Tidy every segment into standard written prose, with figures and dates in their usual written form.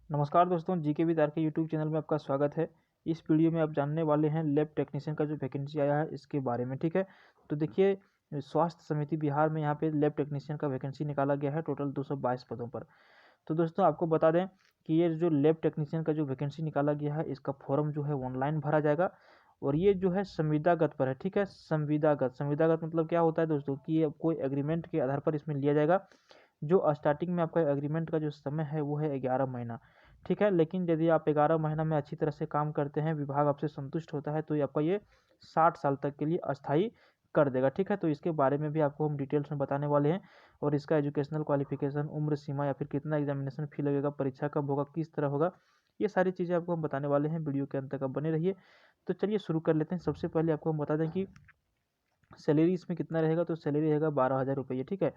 नमस्कार दोस्तों, GK with are के यूट्यूब चैनल में आपका स्वागत है। इस वीडियो में आप जानने वाले हैं लैब टेक्नीशियन का जो वैकेंसी आया है इसके बारे में, ठीक है। तो देखिए, स्वास्थ्य समिति बिहार में यहाँ पे लैब टेक्नीशियन का वैकेंसी निकाला गया है टोटल 222 पदों पर। तो दोस्तों आपको बता दें कि ये जो लैब टेक्नीशियन का जो वैकेंसी निकाला गया है इसका फॉर्म जो है ऑनलाइन भरा जाएगा और ये जो है संविदागत पर है, ठीक है। संविदागत मतलब क्या होता है दोस्तों कि ये कोई एग्रीमेंट के आधार पर इसमें लिया जाएगा। जो स्टार्टिंग में आपका एग्रीमेंट का जो समय है वो है 11 महीना, ठीक है। लेकिन यदि आप 11 महीना में अच्छी तरह से काम करते हैं, विभाग आपसे संतुष्ट होता है, तो ये आपका ये 60 साल तक के लिए अस्थायी कर देगा, ठीक है। तो इसके बारे में भी आपको हम डिटेल्स में बताने वाले हैं और इसका एजुकेशनल क्वालिफिकेशन, उम्र सीमा या फिर कितना एग्जामिनेशन फी लगेगा, परीक्षा कब होगा, किस तरह होगा, ये सारी चीज़ें आपको हम बताने वाले हैं। वीडियो के अंत तक आप बने रहिए। तो चलिए शुरू कर लेते हैं। सबसे पहले आपको हम बता दें कि सैलरी इसमें कितना रहेगा। तो सैलरी रहेगा 12,000 रुपये, ठीक है।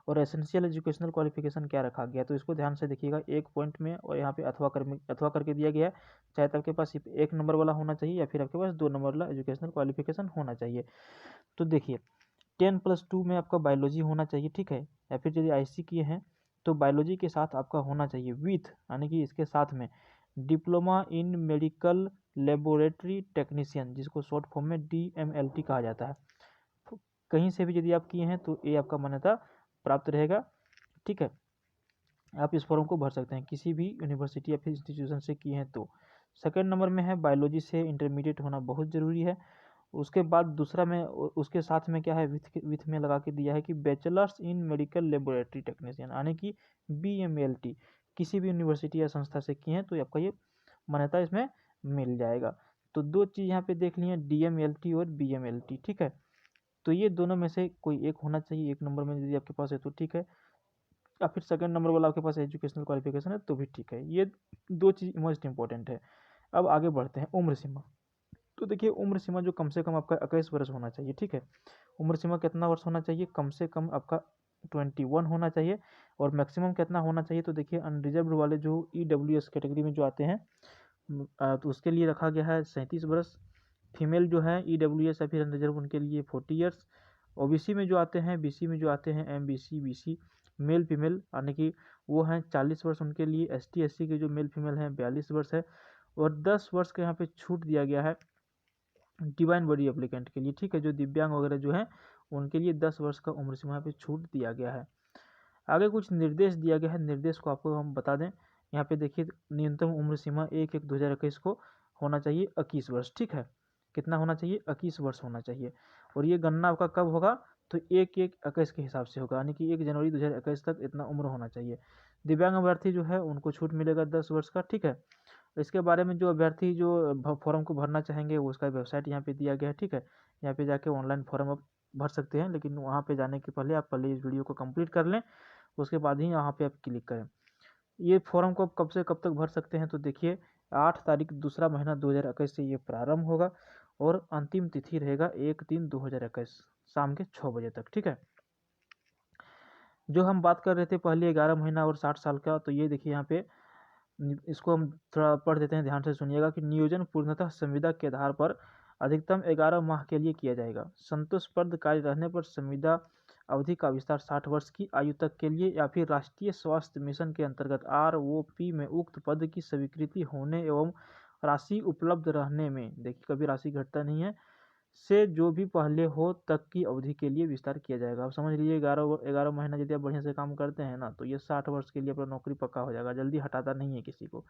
और एसेंशियल एजुकेशनल क्वालिफिकेशन क्या रखा गया, तो इसको ध्यान से देखिएगा। एक पॉइंट में और यहाँ पे अथवा करके दिया गया है। चाहे तो आपके पास सिर्फ 1 नंबर वाला होना चाहिए या फिर आपके पास 2 नंबर वाला एजुकेशनल क्वालिफिकेशन होना चाहिए। तो देखिए, 10+2 में आपका बायोलॉजी होना चाहिए, ठीक है। या फिर यदि आईसी किए हैं तो बायोलॉजी के साथ आपका होना चाहिए विथ, यानी कि इसके साथ में diploma in medical laboratory technician, जिसको शॉर्ट फॉर्म में DMLT कहा जाता है। कहीं से भी यदि आप किए हैं तो ये आपका मान्यता प्राप्त रहेगा, ठीक है। आप इस फॉर्म को भर सकते हैं किसी भी यूनिवर्सिटी या फिर इंस्टीट्यूशन से किए हैं तो। सेकंड नंबर में है बायोलॉजी से इंटरमीडिएट होना बहुत ज़रूरी है। उसके बाद दूसरा में उसके साथ में क्या है, विथ में लगा के दिया है कि bachelors in medical laboratory technician, यानी कि BMLT किसी भी यूनिवर्सिटी या संस्था से किए हैं तो आपका ये मान्यता इसमें मिल जाएगा। तो दो चीज़ यहाँ पे देख लिए, DMLT और BMLT, ठीक है। तो ये दोनों में से कोई एक होना चाहिए। एक नंबर में यदि आपके पास है तो ठीक है, या फिर सेकंड नंबर वाला आपके पास एजुकेशनल क्वालिफिकेशन है तो भी ठीक है। ये दो चीज़ मोस्ट इंपॉर्टेंट है। अब आगे बढ़ते हैं, उम्र सीमा। तो देखिए, उम्र सीमा जो कम से कम आपका 21 वर्ष होना चाहिए, ठीक है। उम्र सीमा कितना वर्ष होना चाहिए, कम से कम आपका 21 होना चाहिए। और मैक्सिमम कितना होना चाहिए, तो देखिए अनरिजर्व वाले जो EWS कैटेगरी में जो आते हैं तो उसके लिए रखा गया है 37 वर्ष। फीमेल जो है EWS या फिर अनरिजर्व उनके लिए 40 ईयर्स। OBC में जो आते हैं, BC में जो आते हैं, MBC BC मेल फीमेल, यानी कि वो हैं 40 वर्ष उनके लिए। ST SC के जो मेल फीमेल हैं 42 वर्ष है। और 10 वर्ष का यहाँ पे छूट दिया गया है डिवाइन बॉडी एप्लीकेंट के लिए, ठीक है। जो दिव्यांग वगैरह जो हैं उनके लिए 10 वर्ष का उम्र सीमा पे छूट दिया गया है। आगे कुछ निर्देश दिया गया है, निर्देश को आपको हम बता दें। यहाँ पे देखिए, न्यूनतम उम्र सीमा 1/1/2021 को होना चाहिए 21 वर्ष, ठीक है। कितना होना चाहिए, 21 वर्ष होना चाहिए। और ये गणना आपका कब होगा, तो 1/1/21 के हिसाब से होगा, यानी कि 1 जनवरी 2021 तक इतना उम्र होना चाहिए। दिव्यांग अभ्यर्थी जो है उनको छूट मिलेगा 10 वर्ष का, ठीक है। इसके बारे में जो अभ्यर्थी जो फॉर्म को भरना चाहेंगे वो उसका वेबसाइट यहाँ पे दिया गया है, ठीक है। यहाँ पे जाके ऑनलाइन फॉर्म आप भर सकते हैं, लेकिन वहाँ पे जाने के पहले आप इस वीडियो को कंप्लीट कर लें, उसके बाद ही यहाँ पे आप क्लिक करें। ये फॉर्म को आप कब से कब तक भर सकते हैं, तो देखिए 8 तारीख दूसरा महीना 2021 से ये प्रारंभ होगा और अंतिम तिथि रहेगा 1/3/2021 शाम के 6 बजे तक, ठीक है। जो हम बात कर रहे थे पहले 11 महीना और 60 साल का, तो ये देखिए यहाँ पे इसको हम थोड़ा पढ़ देते हैं, ध्यान से सुनिएगा कि नियोजन पूर्णतः संविदा के आधार पर अधिकतम 11 माह के लिए किया जाएगा। संतोषप्रद कार्य रहने पर संविदा अवधि का विस्तार 60 वर्ष की आयु तक के लिए या फिर राष्ट्रीय स्वास्थ्य मिशन के अंतर्गत ROP में उक्त पद की स्वीकृति होने एवं राशि उपलब्ध रहने में, देखिए कभी राशि घटता नहीं है, से जो भी पहले हो तक की अवधि के लिए विस्तार किया जाएगा। आप समझ लीजिए 11 महीना यदि आप बढ़िया से काम करते हैं ना, तो ये 60 वर्ष के लिए अपना नौकरी पक्का हो जाएगा, जल्दी हटाता नहीं है किसी को।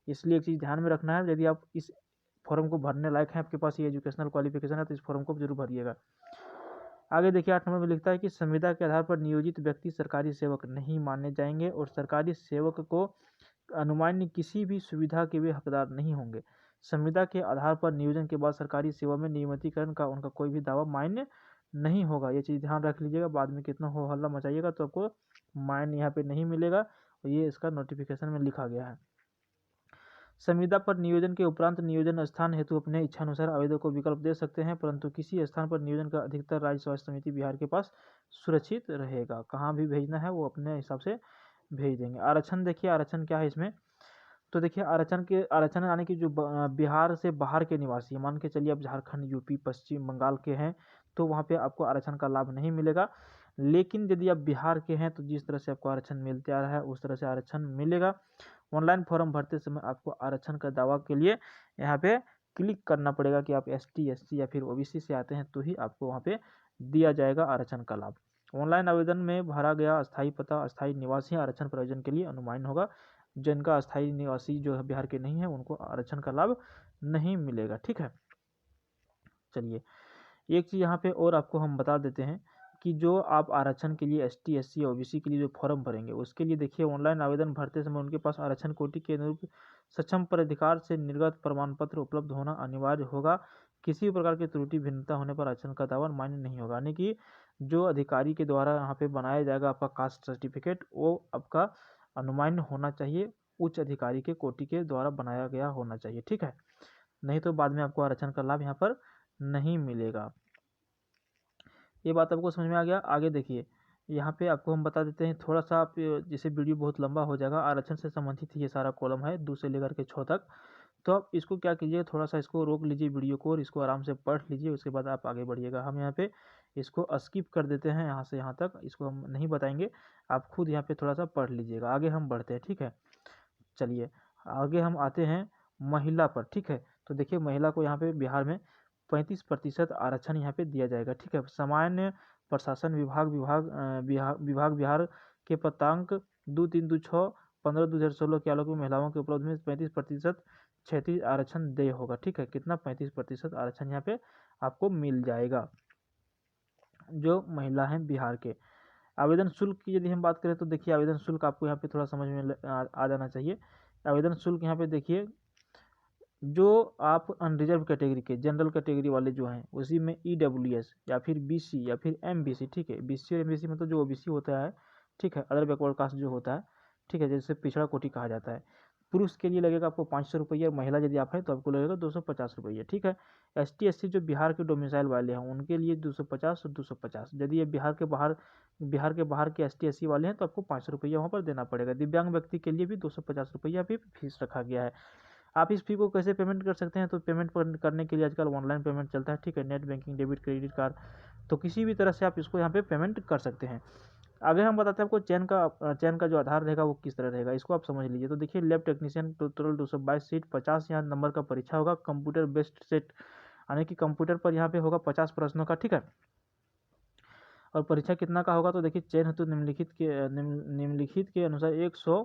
इसलिए एक चीज़ ध्यान में रखना है, यदि आप इस फॉर्म को भरने लायक हैं, आपके पास ये एजुकेशनल क्वालिफिकेशन है, तो इस फॉर्म को जरूर भरिएगा। आगे देखिए 8 नंबर में लिखता है कि संविदा के आधार पर नियोजित व्यक्ति सरकारी सेवक नहीं माने जाएंगे और सरकारी सेवक को अनुमान्य किसी भी सुविधा के वे हकदार नहीं होंगे। संविदा के आधार पर नियोजन के बाद सरकारी सेवा में नियमितीकरण का उनका कोई भी दावा मान्य नहीं होगा। ये चीज़ ध्यान रख लीजिएगा, बाद में कितना हो हल्ला मचाइएगा तो आपको मान्य यहाँ पे नहीं मिलेगा, और ये इसका नोटिफिकेशन में लिखा गया है। संविदा पर नियोजन के उपरांत नियोजन स्थान हेतु अपने इच्छानुसार आवेदक को विकल्प दे सकते हैं, परंतु किसी स्थान पर नियोजन का अधिकतर राज्य स्वास्थ्य समिति बिहार के पास सुरक्षित रहेगा। कहाँ भी भेजना है वो अपने हिसाब से भेज देंगे। आरक्षण देखिए, आरक्षण क्या है इसमें, तो देखिए आरक्षण यानी कि जो बिहार से बाहर के निवासी, मान के चलिए आप झारखंड, यूपी, पश्चिम बंगाल के हैं, तो वहाँ पे आपको आरक्षण का लाभ नहीं मिलेगा। लेकिन यदि आप बिहार के हैं तो जिस तरह से आपको आरक्षण मिलते आ रहा है उस तरह से आरक्षण मिलेगा। ऑनलाइन फॉर्म भरते समय आपको आरक्षण का दावा के लिए यहाँ पे क्लिक करना पड़ेगा कि आप ST SC या फिर OBC से आते हैं, तो ही आपको वहाँ पे दिया जाएगा आरक्षण का लाभ। ऑनलाइन आवेदन में भरा गया अस्थायी पता अस्थायी निवासी आरक्षण प्रयोजन के लिए अनुमान्य होगा। जिनका अस्थायी निवासी जो है बिहार के नहीं है, उनको आरक्षण का लाभ नहीं मिलेगा। ठीक है, चलिए एक चीज़ यहाँ पे और आपको हम बता देते हैं कि जो आप आरक्षण के लिए ST SC OBC के लिए जो फॉर्म भरेंगे, उसके लिए देखिए ऑनलाइन आवेदन भरते समय उनके पास आरक्षण कोटि के अनुरूप सक्षम प्राधिकार से निर्गत प्रमाण पत्र उपलब्ध होना अनिवार्य होगा। किसी भी प्रकार की त्रुटि भिन्नता होने पर आरक्षण का दावा मान्य नहीं होगा। यानी कि जो अधिकारी के द्वारा यहाँ पे बनाया जाएगा आपका कास्ट सर्टिफिकेट, वो आपका अनुमान्य होना चाहिए, उच्च अधिकारी के कोटि के द्वारा बनाया गया होना चाहिए। ठीक है, नहीं तो बाद में आपको आरक्षण का लाभ यहाँ पर नहीं मिलेगा। ये बात आपको समझ में आ गया। आगे देखिए, यहाँ पे आपको हम बता देते हैं थोड़ा सा, आप जैसे वीडियो बहुत लंबा हो जाएगा। आरक्षण से संबंधित ये सारा कॉलम है 2 से लेकर के 6 तक। तो आप इसको क्या कीजिए, थोड़ा सा इसको रोक लीजिए वीडियो को और इसको आराम से पढ़ लीजिए, उसके बाद आप आगे बढ़िएगा। हम यहाँ पे इसको स्किप कर देते हैं यहाँ से यहाँ तक, इसको हम नहीं बताएंगे, आप खुद यहाँ पे थोड़ा सा पढ़ लीजिएगा। आगे हम बढ़ते हैं। ठीक है, चलिए आगे हम आते हैं महिला पर। ठीक है, तो देखिए महिला को यहाँ पे बिहार में 35% आरक्षण यहाँ पे दिया जाएगा। ठीक है, सामान्य प्रशासन विभाग बिहार के पत्रांक 2326/15/2016 के आलोक में महिलाओं के उपलब्ध में 35% क्षैतिज आरक्षण देय होगा। ठीक है, कितना 35% आरक्षण यहाँ पे आपको मिल जाएगा जो महिला हैं बिहार के। आवेदन शुल्क की यदि हम बात करें तो देखिए आवेदन शुल्क आपको यहाँ पे थोड़ा समझ में आ जाना चाहिए। आवेदन शुल्क यहाँ पे देखिए, जो आप अनरिजर्व कैटेगरी के जनरल कैटेगरी वाले जो हैं, उसी में EWS या फिर BC या फिर MBC, ठीक है, BC और MBC मतलब जो OBC होता है, ठीक है, अदर बैकवर्ड कास्ट जो होता है, ठीक है, जैसे पिछड़ा कोटि कहा जाता है। पुरुष के लिए लगेगा आपको 500 रुपये, महिला यदि आप हैं तो आपको लगेगा 250 रुपये। ठीक है, ST SC जो बिहार के डोमिसाइल वाले हैं उनके लिए 250 और 250। यदि ये बिहार के बाहर के ST SC वाले हैं तो आपको 500 रुपये वहाँ पर देना पड़ेगा। दिव्यांग व्यक्ति के लिए भी 250 रुपया भी फीस रखा गया है। आप इस फी को कैसे पेमेंट कर सकते हैं, तो पेमेंट करने के लिए आजकल ऑनलाइन पेमेंट चलता है। ठीक है, net banking, debit, credit card, तो किसी भी तरह से आप इसको यहाँ पे पेमेंट कर सकते हैं। आगे हम बताते हैं आपको चयन का जो आधार रहेगा वो किस तरह रहेगा, इसको आप समझ लीजिए। तो देखिए लैब टेक्नीशियन टोटल 222 सीट, 50 यहाँ नंबर का परीक्षा होगा, कंप्यूटर बेस्ड सेट, यानी कि कंप्यूटर पर यहाँ पे होगा 50 प्रश्नों का। ठीक है, और परीक्षा कितना का होगा, तो देखिए चयन हेतु निम्नलिखित के अनुसार 100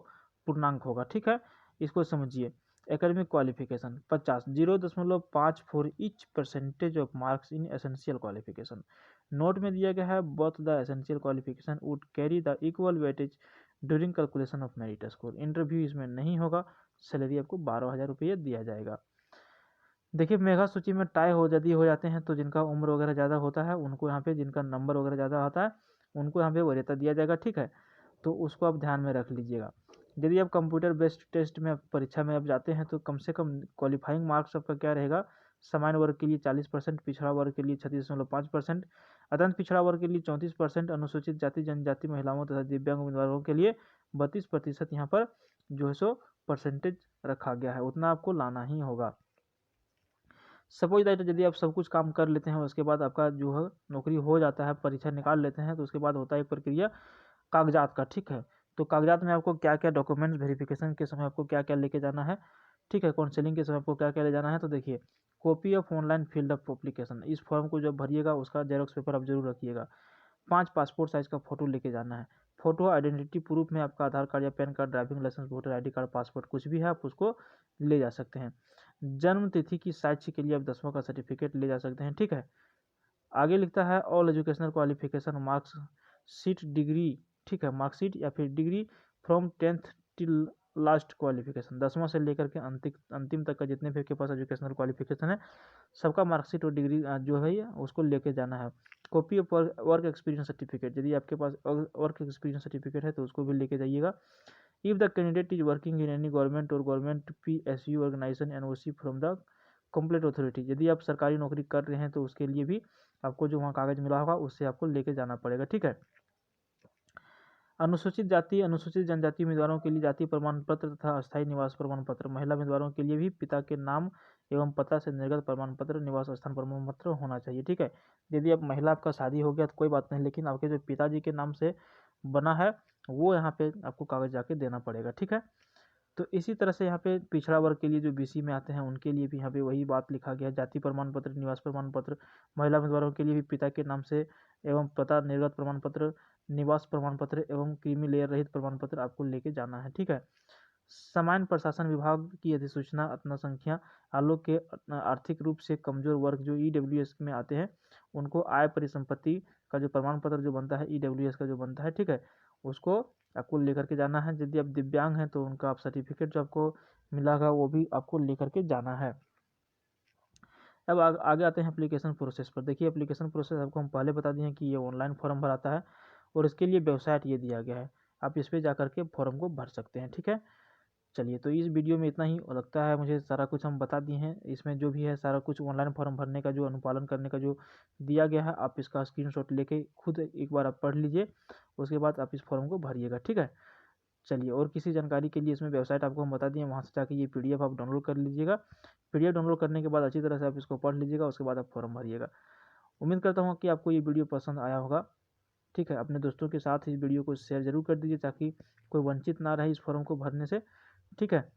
पूर्णांक होगा। ठीक है, इसको समझिए। Academic qualification 50, 0.5 for each percentage of marks in essential qualification. Note में दिया गया है both the essential qualification would carry the equal weightage during calculation of merit score. Interview इसमें नहीं होगा। सैलरी आपको 12,000 रुपये दिया जाएगा। देखिए मेगा सूची में टाई हो जाते हैं तो जिनका उम्र वगैरह ज़्यादा होता है उनको यहाँ पे, जिनका नंबर वगैरह ज़्यादा होता है उनको यहाँ पे वरीयता दिया जाएगा। ठीक है, तो उसको आप ध्यान में रख लीजिएगा। यदि आप कंप्यूटर बेस्ड टेस्ट में परीक्षा में आप जाते हैं तो कम से कम क्वालिफाइंग मार्क्स आपका क्या रहेगा, सामान्य वर्ग के लिए 40%, पिछड़ा वर्ग के लिए 36.5%, अत्यंत पिछड़ा वर्ग के लिए 34%, अनुसूचित जाति जनजाति महिलाओं तथा दिव्यांग उम्मीदवारों के लिए 32% यहाँ पर जो है सो परसेंटेज रखा गया है, उतना आपको लाना ही होगा। सपोज दैट यदि आप सब कुछ काम कर लेते हैं उसके बाद आपका जो है नौकरी हो जाता है, परीक्षा निकाल लेते हैं, तो उसके बाद होता है एक प्रक्रिया कागजात का। ठीक है, तो कागजात में आपको क्या क्या डॉक्यूमेंट्स वेरिफिकेशन के समय आपको क्या क्या लेके जाना है, ठीक है, काउंसलिंग के समय आपको क्या क्या ले जाना है। तो देखिए copy of online field of application, इस फॉर्म को जब भरिएगा उसका जेरॉक्स पेपर आप जरूर रखिएगा। 5 पासपोर्ट साइज का फोटो लेके जाना है। फोटो आइडेंटिटी प्रूफ में आपका आधार कार्ड या PAN card, driving licence, voter ID card, passport कुछ भी है आप उसको ले जा सकते हैं। जन्म तिथि की साक्ष्य के लिए आप 10वां का सर्टिफिकेट ले जा सकते हैं। ठीक है, आगे लिखता है all educational qualification marks sheet degree, ठीक है, मार्कशीट या फिर degree from 10th till last qualification, 10वां से लेकर के अंतिम तक का जितने भी आपके पास एजुकेशनल क्वालिफिकेशन है सबका मार्कशीट और डिग्री जो है उसको लेके जाना है। Copy of work experience certificate, यदि आपके पास वर्क एक्सपीरियंस सर्टिफिकेट है तो उसको भी लेके जाइएगा। If the candidate is working in any government और government PSU organisation NOC from the complete authority, यदि आप सरकारी नौकरी कर रहे हैं तो उसके लिए भी आपको जो वहाँ कागज मिला होगा उससे आपको लेके जाना पड़ेगा। ठीक है, अनुसूचित जाति अनुसूचित जनजाति उम्मीदवारों के लिए जाति प्रमाण पत्र तथा अस्थायी निवास प्रमाण पत्र, महिला उम्मीदवारों के लिए भी पिता के नाम एवं पता से निर्गत प्रमाण पत्र, निवास स्थान प्रमाण पत्र होना चाहिए। ठीक है, यदि आप महिला आपका शादी हो गया तो कोई बात नहीं, लेकिन आपके जो पिताजी के नाम से बना है वो यहाँ पे आपको कागज जाके देना पड़ेगा। ठीक है, तो इसी तरह से यहाँ पे पिछड़ा वर्ग के लिए जो बीसी में आते हैं उनके लिए भी यहाँ पे वही बात लिखा गया। जाति प्रमाण पत्र, निवास प्रमाण पत्र, महिला उम्मीदवारों के लिए भी पिता के नाम से एवं पता निर्गत प्रमाण पत्र, निवास प्रमाण पत्र एवं क्रीमी लेयर रहित प्रमाण पत्र आपको लेके जाना है, ठीक है। सामान्य प्रशासन विभाग की अधिसूचना अपना संख्या आलोक के आर्थिक रूप से कमजोर वर्ग जो ईडब्ल्यूएस में आते हैं उनको आय परिसंपत्ति का जो प्रमाण पत्र जो बनता है ईडब्ल्यूएस का जो बनता है, ठीक है, उसको आपको लेकर के जाना है। यदि आप दिव्यांग हैं तो उनका आप सर्टिफिकेट जो आपको मिला होगा वो भी आपको लेकर के जाना है। अब आगे आते हैं एप्लीकेशन प्रोसेस पर। देखिए एप्लीकेशन प्रोसेस आपको हम पहले बता दिए हैं कि ये ऑनलाइन फॉर्म भराता है और इसके लिए वेबसाइट ये दिया गया है, आप इस पर जा करके फॉर्म को भर सकते हैं, ठीक है। चलिए तो इस वीडियो में इतना ही, और लगता है मुझे सारा कुछ हम बता दिए हैं। इसमें जो भी है सारा कुछ ऑनलाइन फॉर्म भरने का जो अनुपालन करने का जो दिया गया है, आप इसका स्क्रीनशॉट लेके खुद एक बार आप पढ़ लीजिए, उसके बाद आप इस फॉर्म को भरिएगा, ठीक है। चलिए और किसी जानकारी के लिए इसमें वेबसाइट आपको हम बता दिए, वहाँ से जाके ये पीडीएफ आप डाउनलोड कर लीजिएगा। पीडीएफ डाउनलोड करने के बाद अच्छी तरह से आप इसको पढ़ लीजिएगा, उसके बाद आप फॉर्म भरिएगा। उम्मीद करता हूँ कि आपको ये वीडियो पसंद आया होगा, ठीक है। अपने दोस्तों के साथ इस वीडियो को शेयर जरूर कर दीजिए ताकि कोई वंचित ना रहे इस फॉर्म को भरने से, ठीक है।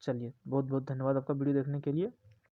चलिए बहुत बहुत धन्यवाद आपका वीडियो देखने के लिए।